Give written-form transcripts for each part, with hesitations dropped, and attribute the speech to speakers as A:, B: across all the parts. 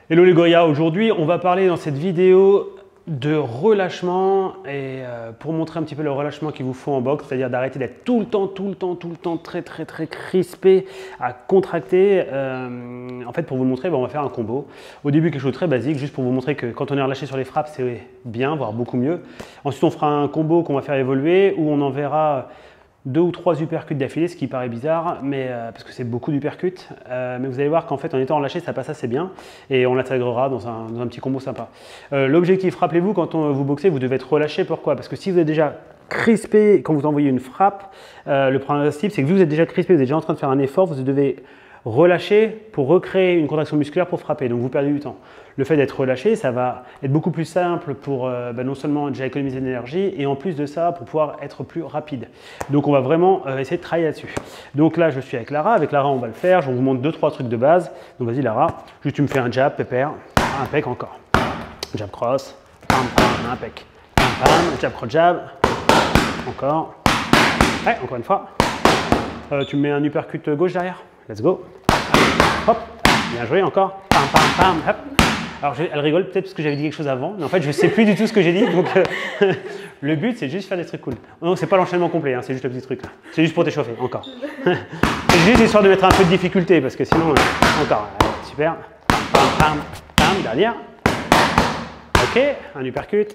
A: Hello les gorillas, aujourd'hui on va parler dans cette vidéo de relâchement et pour montrer un petit peu le relâchement qu'il vous faut en boxe, c'est-à-dire d'arrêter d'être tout le temps très crispé, à contracter. En fait pour vous le montrer, on va faire un combo. Au début quelque chose de très basique, juste pour vous montrer que quand on est relâché sur les frappes c'est bien, voire beaucoup mieux. Ensuite on fera un combo qu'on va faire évoluer où on enverra 2 ou 3 uppercuts d'affilée, ce qui paraît bizarre, mais, parce que c'est beaucoup d'uppercuts. Mais vous allez voir qu'en fait, en étant relâché, ça passe assez bien et on l'intégrera dans un petit combo sympa. L'objectif, rappelez-vous, quand vous boxez, vous devez être relâché. Pourquoi? Parce que si vous êtes déjà crispé quand vous envoyez une frappe, le principe, c'est que vu que vous êtes déjà crispé, vous êtes déjà en train de faire un effort, vous devez relâcher pour recréer une contraction musculaire pour frapper. Donc vous perdez du temps. Le fait d'être relâché, ça va être beaucoup plus simple pour non seulement déjà économiser de l'énergie et en plus de ça pour pouvoir être plus rapide. Donc on va vraiment essayer de travailler là-dessus. Donc là je suis avec Lara. Avec Lara on va le faire. Je vous montre 2-3 trucs de base. Donc vas-y Lara, juste tu me fais un jab, pépère, un pec encore. Jab cross, pam pam, un pec. Pam pam, jab cross jab. Encore. Ouais, encore une fois. Tu me mets un uppercut gauche derrière. Let's go. Hop, bien joué encore. Pam pam pam, hop. Alors elle rigole peut-être parce que j'avais dit quelque chose avant, mais en fait je ne sais plus du tout ce que j'ai dit, donc le but c'est juste faire des trucs cool. Non, c'est pas l'enchaînement complet, hein, c'est juste le petit truc là. C'est juste pour t'échauffer, encore. C'est juste histoire de mettre un peu de difficulté, parce que sinon, encore, super. Pam, pam, pam, dernière. Ok, un uppercut.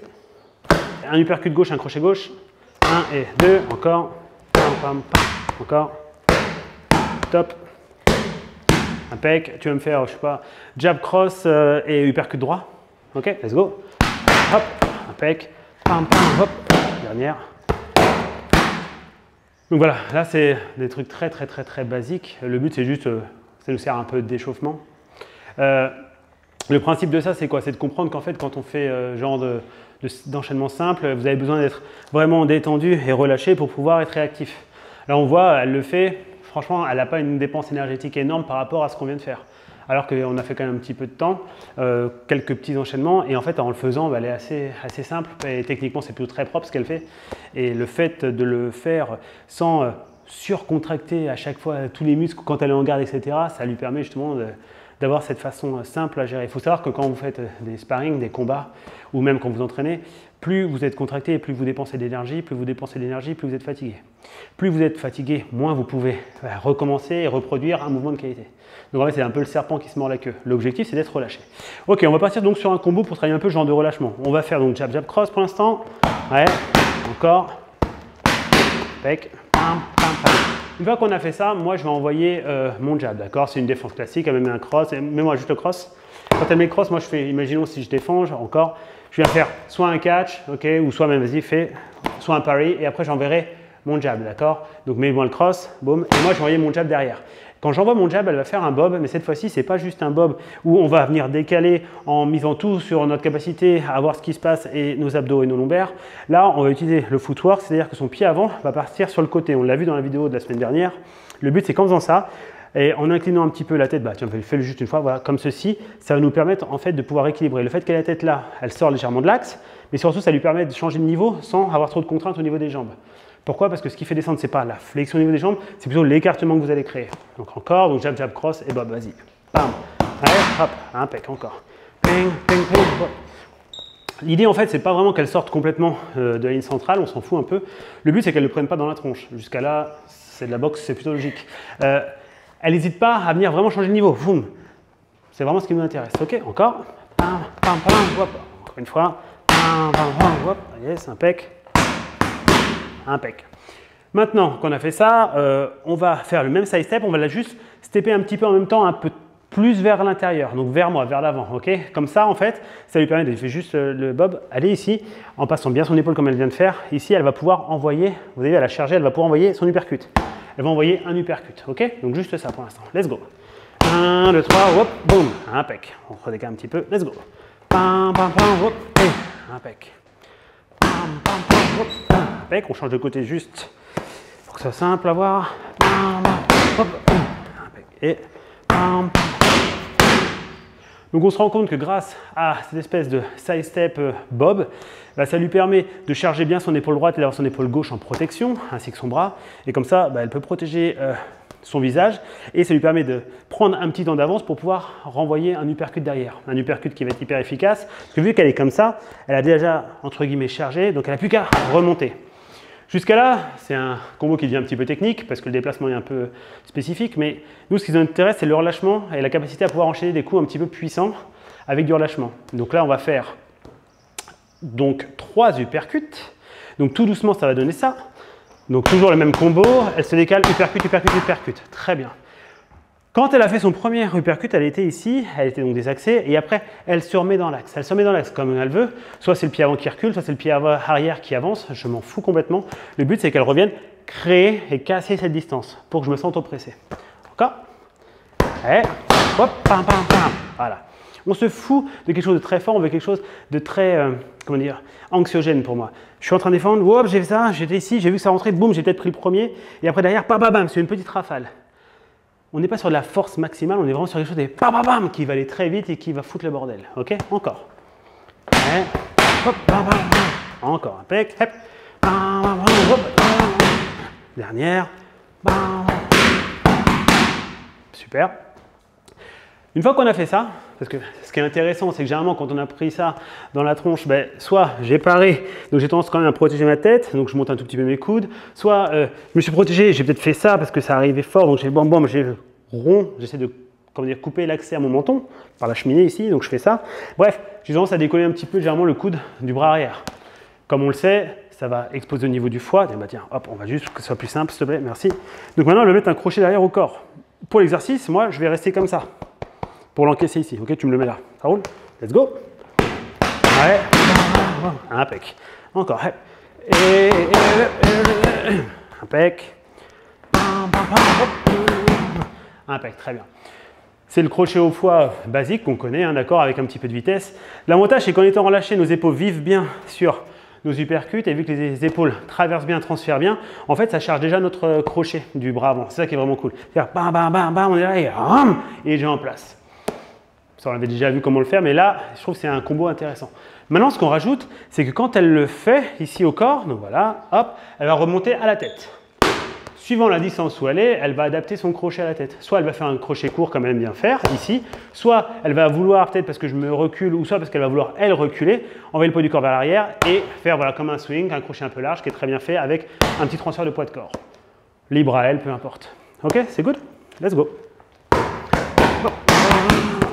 A: Un uppercut gauche, un crochet gauche. 1 et 2, encore. Pam, pam, pam, encore. Top. Un pec, tu vas me faire, je sais pas, jab cross et uppercut droit. Ok, let's go. Hop, un pec, pam pam, hop, dernière. Donc voilà, là c'est des trucs très basiques. Le but c'est juste, ça nous sert un peu d'échauffement. Le principe de ça c'est quoi? C'est de comprendre qu'en fait quand on fait genre d'enchaînement simple, vous avez besoin d'être vraiment détendu et relâché pour pouvoir être réactif. Là on voit, elle le fait. Franchement, elle n'a pas une dépense énergétique énorme par rapport à ce qu'on vient de faire. Alors qu'on a fait quand même un petit peu de temps, quelques petits enchaînements, et en fait, en le faisant, elle est assez simple, et techniquement, c'est plutôt très propre ce qu'elle fait. Et le fait de le faire sans surcontracter à chaque fois tous les muscles quand elle est en garde, etc., ça lui permet justement d'avoir cette façon simple à gérer. Il faut savoir que quand vous faites des sparring, des combats, ou même quand vous entraînez, plus vous êtes contracté et plus vous dépensez d'énergie, plus vous dépensez d'énergie, plus vous êtes fatigué. Plus vous êtes fatigué, moins vous pouvez recommencer et reproduire un mouvement de qualité. Donc en fait, c'est un peu le serpent qui se mord la queue. L'objectif, c'est d'être relâché. Ok, on va partir donc sur un combo pour travailler un peu ce genre de relâchement. On va faire donc jab, jab, cross pour l'instant. Ouais, encore. Pec, pam, pam, pam. Une fois qu'on a fait ça, moi, je vais envoyer mon jab, d'accord? C'est une défense classique, elle me met un cross, mets-moi juste le cross. Quand elle met le cross, moi, je fais, imaginons si je défends, encore, je viens faire soit un catch, ok, ou soit même, vas-y, fais, soit un parry, et après, j'enverrai mon jab, d'accord? Donc, mets-moi le cross, boum, et moi, je vais envoyer mon jab derrière. Quand j'envoie mon jab, elle va faire un bob, mais cette fois-ci, ce n'est pas juste un bob où on va venir décaler en misant tout sur notre capacité à voir ce qui se passe et nos abdos et nos lombaires. Là, on va utiliser le footwork, c'est-à-dire que son pied avant va partir sur le côté. On l'a vu dans la vidéo de la semaine dernière. Le but, c'est qu'en faisant ça, et en inclinant un petit peu la tête, tiens, fais-le juste une fois, voilà, comme ceci, ça va nous permettre en fait de pouvoir équilibrer. Le fait qu'elle ait la tête là, elle sort légèrement de l'axe, mais surtout, ça lui permet de changer de niveau sans avoir trop de contraintes au niveau des jambes. Pourquoi? Parce que ce qui fait descendre, ce n'est pas la flexion au niveau des jambes, c'est plutôt l'écartement que vous allez créer. Donc encore, donc jab, jab, cross, et bob, vas-y. Bam. Allez, hop, impec, encore. Ping, ping, ping. L'idée, en fait, c'est pas vraiment qu'elle sorte complètement de la ligne centrale, on s'en fout un peu. Le but, c'est qu'elle ne le prenne pas dans la tronche. Jusqu'à là, c'est de la boxe, c'est plutôt logique. Elle n'hésite pas à venir vraiment changer de niveau. C'est vraiment ce qui nous intéresse. Ok, encore. Pam, pam, pam, hop. Encore une fois. Pam, pam, pam, hop. Yes, impec. Impec. Maintenant qu'on a fait ça, on va faire le même side step, on va la juste stepper un petit peu en même temps, un peu plus vers l'intérieur, donc vers moi, vers l'avant, ok? Comme ça, en fait, ça lui permet de faire juste le bob, aller ici, en passant bien son épaule comme elle vient de faire. Ici, elle va pouvoir envoyer, vous voyez, elle a chargé, elle va pouvoir envoyer son uppercut. Elle va envoyer un uppercut, ok? Donc juste ça pour l'instant, let's go. 1, 2, 3, hop, boum, impec. On redécale un petit peu, let's go. Pam, pam, pam, hop, et impec. Pam, pam, pam, hop, impec. On change de côté juste pour que ce soit simple à voir. Pam, pam, hop, impec. Et pam, pam. Donc on se rend compte que grâce à cette espèce de side step bob, ça lui permet de charger bien son épaule droite et d'avoir son épaule gauche en protection, ainsi que son bras. Et comme ça, elle peut protéger son visage et ça lui permet de prendre un petit temps d'avance pour pouvoir renvoyer un uppercut derrière. Un uppercut qui va être hyper efficace, parce que vu qu'elle est comme ça, elle a déjà, entre guillemets, chargé, donc elle n'a plus qu'à remonter. Jusqu'à là, c'est un combo qui devient un petit peu technique, parce que le déplacement est un peu spécifique, mais nous, ce qui nous intéresse, c'est le relâchement et la capacité à pouvoir enchaîner des coups un petit peu puissants avec du relâchement. Donc là, on va faire donc 3 uppercuts. Donc tout doucement, ça va donner ça. Donc toujours le même combo, elle se décale, uppercut, uppercut, uppercut. Très bien. Quand elle a fait son premier uppercut, elle était ici, elle était donc désaxée, et après, elle se remet dans l'axe. Elle se remet dans l'axe comme elle veut. Soit c'est le pied avant qui recule, soit c'est le pied arrière qui avance. Je m'en fous complètement. Le but, c'est qu'elle revienne créer et casser cette distance pour que je me sente oppressé. Encore. Et hop, pam, pam, pam. Voilà. On se fout de quelque chose de très fort, on veut quelque chose de très, comment dire, anxiogène pour moi. Je suis en train de défendre, hop, j'ai fait ça, j'étais ici, j'ai vu que ça rentrait, boum, j'ai peut-être pris le premier, et après derrière, bam, bam, bam, c'est une petite rafale. On n'est pas sur de la force maximale, on est vraiment sur quelque chose de bam, bam, bam, qui va aller très vite et qui va foutre le bordel. Ok, encore. Et, hop, bam, bam, bam. Encore, impec, hop, bam, bam, bam, hop, bam. Dernière, bam. Super. Une fois qu'on a fait ça, parce que ce qui est intéressant, c'est que généralement, quand on a pris ça dans la tronche, ben, soit j'ai paré, donc j'ai tendance quand même à protéger ma tête, donc je monte un tout petit peu mes coudes, soit je me suis protégé, j'ai peut-être fait ça parce que ça arrivait fort, donc j'ai bam bam, j'ai rond, j'essaie de comment dire, couper l'accès à mon menton par la cheminée ici, donc je fais ça. Bref, j'ai tendance à décoller un petit peu généralement le coude du bras arrière. Comme on le sait, ça va exploser au niveau du foie. Et bah tiens, hop, on va juste que ce soit plus simple, s'il te plaît, merci. Donc maintenant, je vais mettre un crochet derrière au corps. Pour l'exercice, moi, je vais rester comme ça. Pour l'encaisser ici, ok, tu me le mets là, ça roule, let's go. Ouais, impec. Encore, et impec. Impec, très bien. C'est le crochet au foie basique qu'on connaît, hein, d'accord, avec un petit peu de vitesse. L'avantage, c'est qu'en étant relâché, nos épaules vivent bien sur nos uppercuts, et vu que les épaules traversent bien, transfèrent bien, en fait, ça charge déjà notre crochet du bras avant. C'est ça qui est vraiment cool. C'est-à-dire, bam, bam, bam, bam, on est là, et j'ai en place. Ça, on avait déjà vu comment le faire, mais là, je trouve que c'est un combo intéressant. Maintenant, ce qu'on rajoute, c'est que quand elle le fait, ici au corps, donc voilà, hop, elle va remonter à la tête. Suivant la distance où elle va adapter son crochet à la tête. Soit elle va faire un crochet court comme elle aime bien faire, ici, soit elle va vouloir, peut-être parce que je me recule, ou soit parce qu'elle va vouloir, elle, reculer, envoyer le poids du corps vers l'arrière et faire voilà, comme un swing, un crochet un peu large qui est très bien fait avec un petit transfert de poids de corps. Libre à elle, peu importe. Ok, c'est good? Let's go.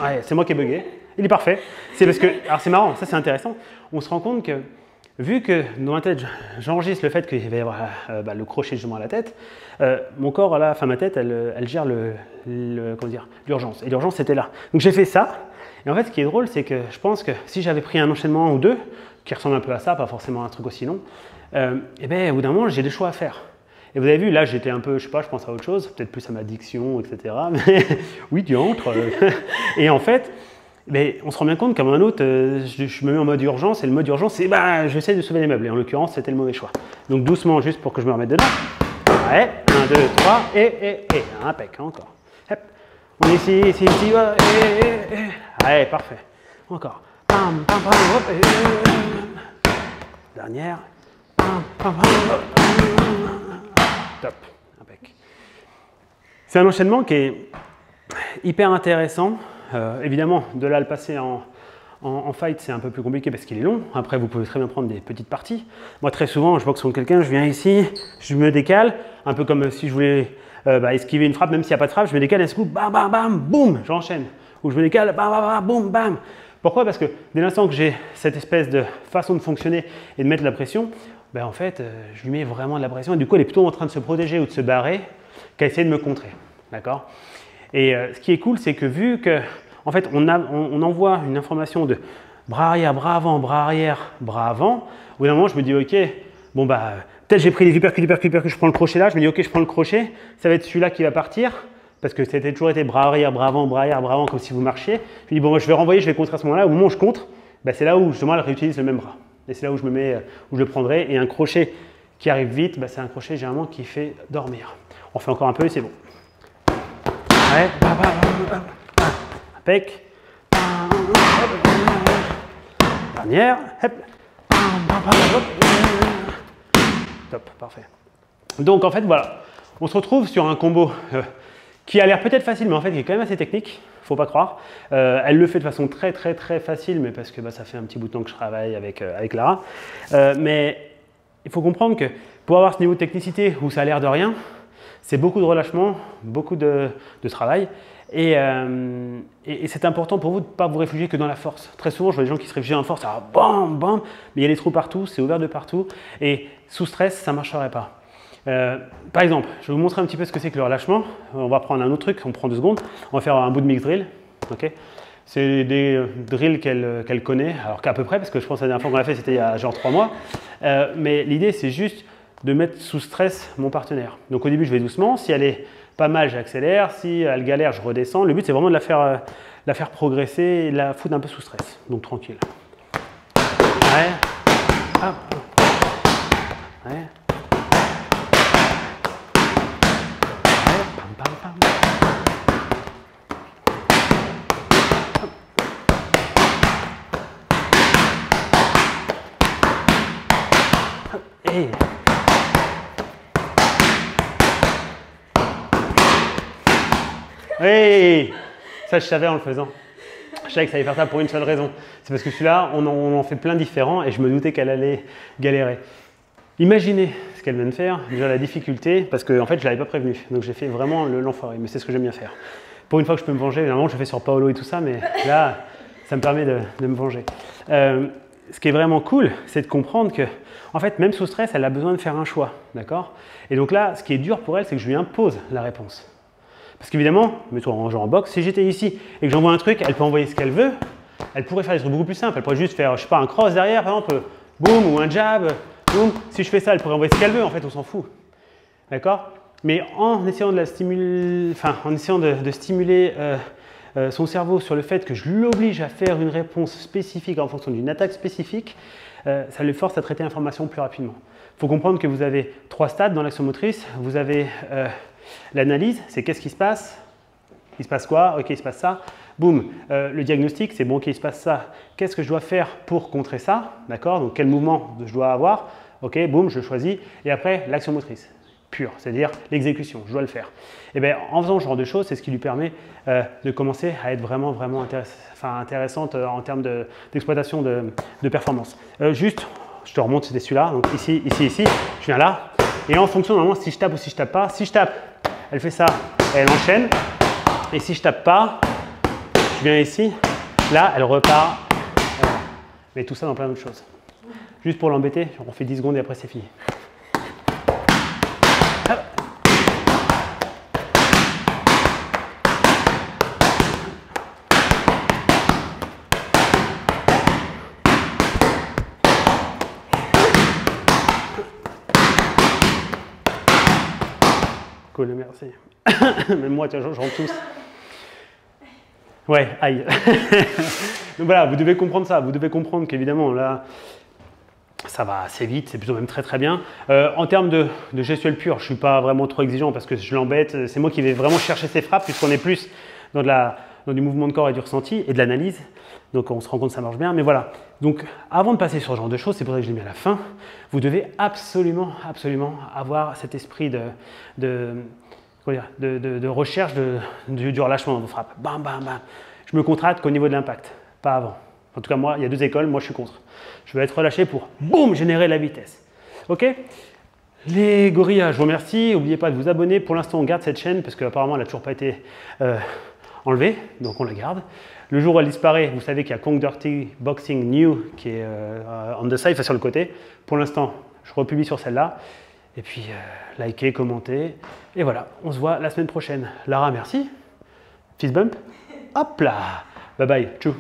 A: Ouais, c'est moi qui ai bugué. Il est parfait. C'est parce que, alors c'est marrant, ça c'est intéressant. On se rend compte que, vu que dans ma tête, j'enregistre le fait qu'il va y avoir le crochet justement à la tête, mon corps, là, enfin ma tête, elle gère l'urgence. Et l'urgence, c'était là. Donc j'ai fait ça. Et en fait, ce qui est drôle, c'est que je pense que si j'avais pris un enchaînement ou deux, qui ressemble un peu à ça, pas forcément un truc aussi long, et bien au bout d'un moment, j'ai des choix à faire. Et vous avez vu, là, j'étais un peu, je sais pas, je pense à autre chose, peut-être plus à ma diction, etc. Mais oui, diantre. Et en fait, mais on se rend bien compte qu'à un autre, je me mets en mode urgence, et le mode urgence, c'est bah, j'essaie de sauver les meubles. Et en l'occurrence, c'était le mauvais choix. Donc doucement, juste pour que je me remette dedans. Ouais, 1, 2, 3, et, impec, encore. Hop. On est ici, ici, ouais, ouais, parfait. Encore. Pam, pam, pam, hop, dernière. Pam, pam, pam, hop. Top, impec. C'est un enchaînement qui est hyper intéressant. Évidemment, de là le passer en fight, c'est un peu plus compliqué parce qu'il est long. Après, vous pouvez très bien prendre des petites parties. Moi, très souvent, je boxe contre quelqu'un, je viens ici, je me décale, un peu comme si je voulais esquiver une frappe, même s'il n'y a pas de frappe, je me décale, et d'un coup, bam, bam, bam, boum, j'enchaîne. Ou je me décale, bam, bam, bam, boum, bam. Pourquoi? Parce que dès l'instant que j'ai cette espèce de façon de fonctionner et de mettre de la pression, en fait, je lui mets vraiment de la pression. Et du coup, elle est plutôt en train de se protéger ou de se barrer qu'à essayer de me contrer. D'accord? Et ce qui est cool, c'est que vu que, en fait, on envoie une information de bras arrière, bras avant, bras arrière, bras avant, au bout d'un moment, je me dis, ok, bon peut-être j'ai pris les uppercuts, je prends le crochet là, je me dis, ok, je prends le crochet, ça va être celui-là qui va partir, parce que c'était toujours été bras arrière, bras avant, comme si vous marchiez. Je me dis, bon, moi, je vais renvoyer, je vais contrer à ce moment-là. Au moment où je contre, c'est là où justement elle réutilise le même bras. Et c'est là où je me mets, où je le prendrai. Et un crochet qui arrive vite, c'est un crochet généralement qui fait dormir. On fait encore un peu et c'est bon. Ouais. Impec. Dernière. Top, parfait. Donc en fait, voilà. On se retrouve sur un combo qui a l'air peut-être facile, mais en fait qui est quand même assez technique, faut pas croire. Elle le fait de façon très facile, mais parce que bah, ça fait un petit bout de temps que je travaille avec Lara. Mais il faut comprendre que pour avoir ce niveau de technicité où ça a l'air de rien, c'est beaucoup de relâchement, beaucoup de travail. Et c'est important pour vous de ne pas vous réfugier que dans la force. Très souvent, je vois des gens qui se réfugient en force, alors bam, bam, mais il y a des trous partout, c'est ouvert de partout. Et sous stress, ça ne marcherait pas. Par exemple, je vais vous montrer un petit peu ce que c'est que le relâchement. On va prendre un autre truc, on prend 2 secondes. On va faire un bout de mix drill. Okay, c'est des drills qu'elle connaît, alors qu'à peu près, parce que je pense que la dernière fois qu'on l'a fait, c'était il y a genre 3 mois. Mais l'idée, c'est juste de mettre sous stress mon partenaire. Donc au début, je vais doucement. Si elle est pas mal, j'accélère. Si elle galère, je redescends. Le but, c'est vraiment de la faire progresser et de la foutre un peu sous stress. Donc tranquille. Ouais. Hop. Ouais. Ouais. Pam, pam, pam. Hop. Hop. Et... Oui, ça je savais en le faisant. Je savais que ça allait faire ça pour une seule raison. C'est parce que celui-là, on en fait plein différents et je me doutais qu'elle allait galérer. Imaginez ce qu'elle vient de faire, déjà la difficulté, parce qu'en fait je ne l'avais pas prévenu. Donc j'ai fait vraiment l'enfoiré, mais c'est ce que j'aime bien faire. Pour une fois que je peux me venger, évidemment je le fais sur Paolo et tout ça, mais là, ça me permet de me venger. Ce qui est vraiment cool, c'est de comprendre que, en fait, même sous stress, elle a besoin de faire un choix, d'accord? Et donc là, ce qui est dur pour elle, c'est que je lui impose la réponse. Parce qu'évidemment, mets-toi en genre en boxe, si j'étais ici et que j'envoie un truc, elle peut envoyer ce qu'elle veut, elle pourrait faire des trucs beaucoup plus simples. Elle pourrait juste faire, je sais pas, un cross derrière, par exemple, boum, ou un jab, boum. Si je fais ça, elle pourrait envoyer ce qu'elle veut, en fait, on s'en fout. D'accord? Mais en essayant de la stimuler, enfin, en essayant de stimuler son cerveau sur le fait que je l'oblige à faire une réponse spécifique en fonction d'une attaque spécifique, ça le force à traiter l'information plus rapidement. Il faut comprendre que vous avez 3 stades dans l'action motrice. Vous avez l'analyse, c'est qu'est-ce qui se passe? Il se passe quoi? Ok, il se passe ça. Boum. Le diagnostic, c'est bon, ok, il se passe ça. Qu'est-ce que je dois faire pour contrer ça? D'accord? Donc, quel mouvement je dois avoir? Ok, boum, je choisis. Et après, l'action motrice pure, c'est-à-dire l'exécution, je dois le faire. Et bien, en faisant ce genre de choses, c'est ce qui lui permet de commencer à être vraiment intéressante en termes d'exploitation de performance. Juste, je te remonte, c'était celui-là. Donc, ici, je viens là. Et en fonction, normalement, si je tape ou si je tape pas, si je tape, elle fait ça, elle enchaîne. Et si je tape pas, je viens ici, là, elle repart. Mais tout ça dans plein d'autres choses. Juste pour l'embêter, on fait 10 secondes et après c'est fini. Hop. Cool, merci. Même moi, tiens, j'en tousse. Ouais, aïe. Donc voilà, vous devez comprendre ça. Vous devez comprendre qu'évidemment, là, ça va assez vite, c'est plutôt même très bien. En termes de gestuelle pure, je ne suis pas vraiment trop exigeant parce que je l'embête. C'est moi qui vais vraiment chercher ses frappes puisqu'on est plus dans du mouvement de corps et du ressenti et de l'analyse. Donc on se rend compte que ça marche bien. Mais voilà. Donc avant de passer sur ce genre de choses, c'est pour ça que je l'ai mis à la fin, vous devez absolument avoir cet esprit de recherche du relâchement dans vos frappes. Bam, bam, bam. Je me contracte qu'au niveau de l'impact, pas avant. En tout cas, moi, il y a 2 écoles, moi je suis contre. Je veux être relâché pour, boum, générer la vitesse. Ok? Les gorillas, je vous remercie. N'oubliez pas de vous abonner. Pour l'instant, on garde cette chaîne parce qu'apparemment, elle n'a toujours pas été enlevée, donc on la garde. Le jour où elle disparaît, vous savez qu'il y a Kong Dirty Boxing New qui est on the side, enfin sur le côté. Pour l'instant, je republie sur celle-là. Et puis, likez, commentez. Et voilà, on se voit la semaine prochaine. Lara, merci. Fist bump. Hop là. Bye bye. Tchou.